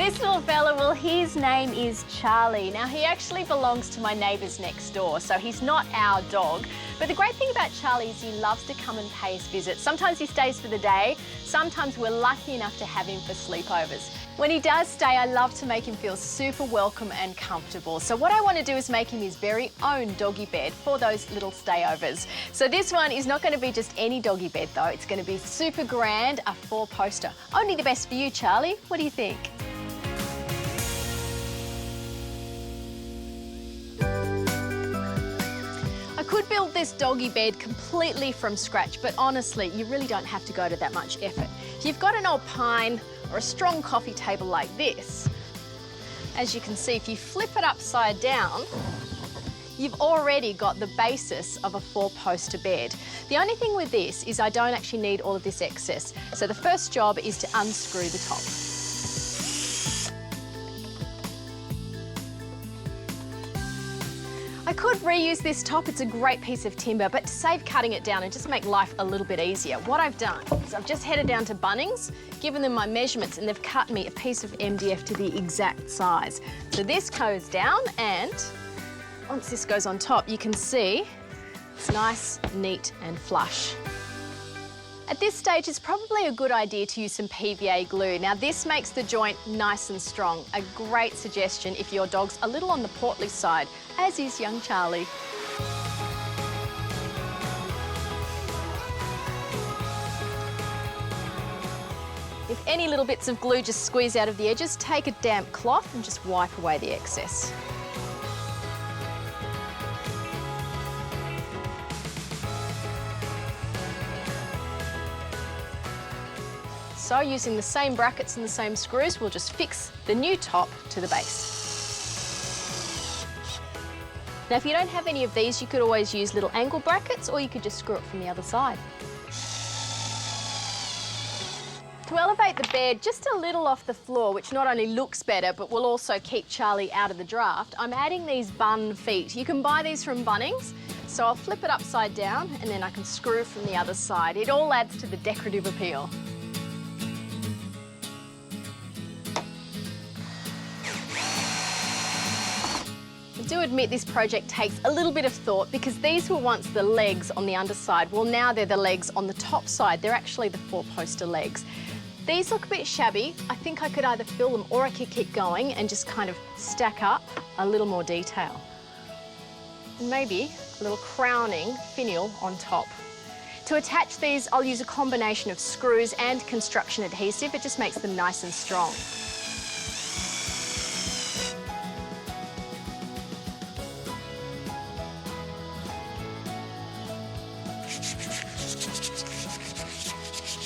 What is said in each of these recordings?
This little fella, well, his name is Charlie. Now, he actually belongs to my neighbours next door, so he's not our dog. But the great thing about Charlie is he loves to come and pay us visits. Sometimes he stays for the day, sometimes we're lucky enough to have him for sleepovers. When he does stay, I love to make him feel super welcome and comfortable. So what I want to do is make him his very own doggy bed for those little stayovers. So this one is not going to be just any doggy bed though. It's going to be super grand, a 4-poster. Only the best for you, Charlie. What do you think? I could build this doggy bed completely from scratch, but honestly, you really don't have to go to that much effort. If you've got an old pine or a strong coffee table like this, as you can see, if you flip it upside down, you've already got the basis of a 4-poster bed. The only thing with this is I don't actually need all of this excess. So the first job is to unscrew the top. I could reuse this top, it's a great piece of timber, but to save cutting it down and just make life a little bit easier, what I've done is I've just headed down to Bunnings, given them my measurements, and they've cut me a piece of MDF to the exact size. So this goes down, and once this goes on top, you can see it's nice, neat and flush. At this stage, it's probably a good idea to use some PVA glue. Now, this makes the joint nice and strong. A great suggestion if your dog's a little on the portly side, as is young Charlie. If any little bits of glue just squeeze out of the edges, take a damp cloth and just wipe away the excess. So using the same brackets and the same screws, we'll just fix the new top to the base. Now, if you don't have any of these, you could always use little angle brackets, or you could just screw it from the other side. To elevate the bed just a little off the floor, which not only looks better, but will also keep Charlie out of the draft, I'm adding these bun feet. You can buy these from Bunnings. So I'll flip it upside down, and then I can screw from the other side. It all adds to the decorative appeal. I do admit this project takes a little bit of thought, because these were once the legs on the underside. Well, now they're the legs on the top side. They're actually the 4-poster legs. These look a bit shabby. I think I could either fill them, or I could keep going and just kind of stack up a little more detail. And maybe a little crowning finial on top. To attach these, I'll use a combination of screws and construction adhesive. It just makes them nice and strong.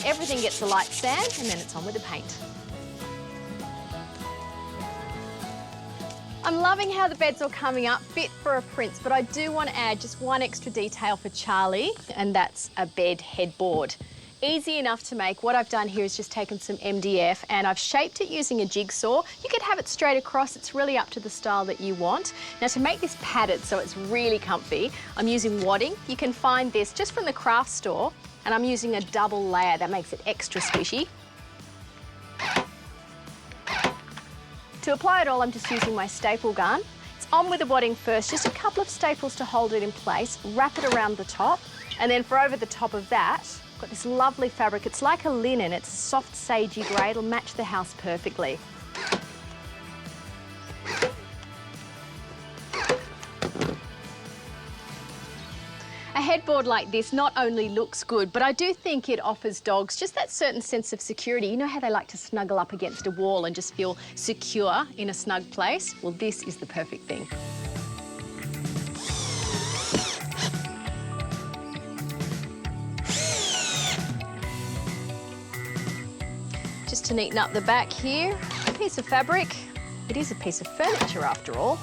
Everything gets a light sand, and then it's on with the paint. I'm loving how the bed's all coming up, fit for a prince, but I do want to add just one extra detail for Charlie, and that's a bed headboard. Easy enough to make. What I've done here is just taken some MDF and I've shaped it using a jigsaw. You could have it straight across. It's really up to the style that you want. Now, to make this padded so it's really comfy, I'm using wadding. You can find this just from the craft store, and I'm using a double layer. That makes it extra squishy. To apply it all, I'm just using my staple gun. It's on with the wadding first, just a couple of staples to hold it in place, wrap it around the top, and then for over the top of that, I've got this lovely fabric. It's like a linen. It's a soft, sagey grey. It'll match the house perfectly. A headboard like this not only looks good, but I do think it offers dogs just that certain sense of security. You know how they like to snuggle up against a wall and just feel secure in a snug place? Well, this is the perfect thing. Just to neaten up the back here, a piece of fabric. It is a piece of furniture after all.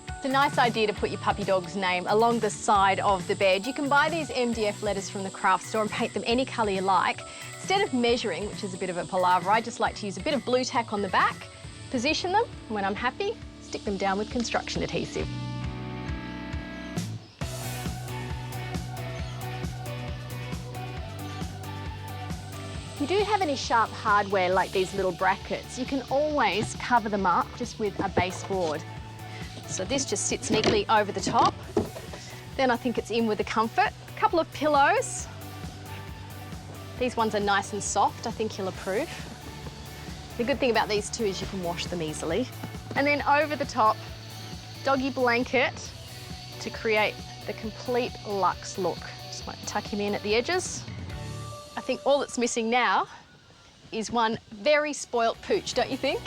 It's a nice idea to put your puppy dog's name along the side of the bed. You can buy these MDF letters from the craft store and paint them any colour you like. Instead of measuring, which is a bit of a palaver, I just like to use a bit of blue tack on the back, position them, and when I'm happy, stick them down with construction adhesive. you do have any sharp hardware like these little brackets, you can always cover them up just with a baseboard. So this just sits neatly over the top. Then I think it's in with the comfort. A couple of pillows. These ones are nice and soft, I think you'll approve. The good thing about these two is you can wash them easily. And then over the top, doggy blanket to create the complete luxe look. Just might tuck him in at the edges. I think all that's missing now is one very spoilt pooch, don't you think?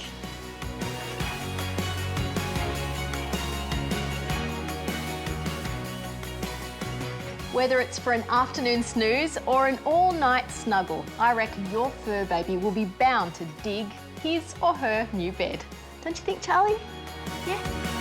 Whether it's for an afternoon snooze or an all-night snuggle, I reckon your fur baby will be bound to dig his or her new bed. Don't you think, Charlie? Yeah.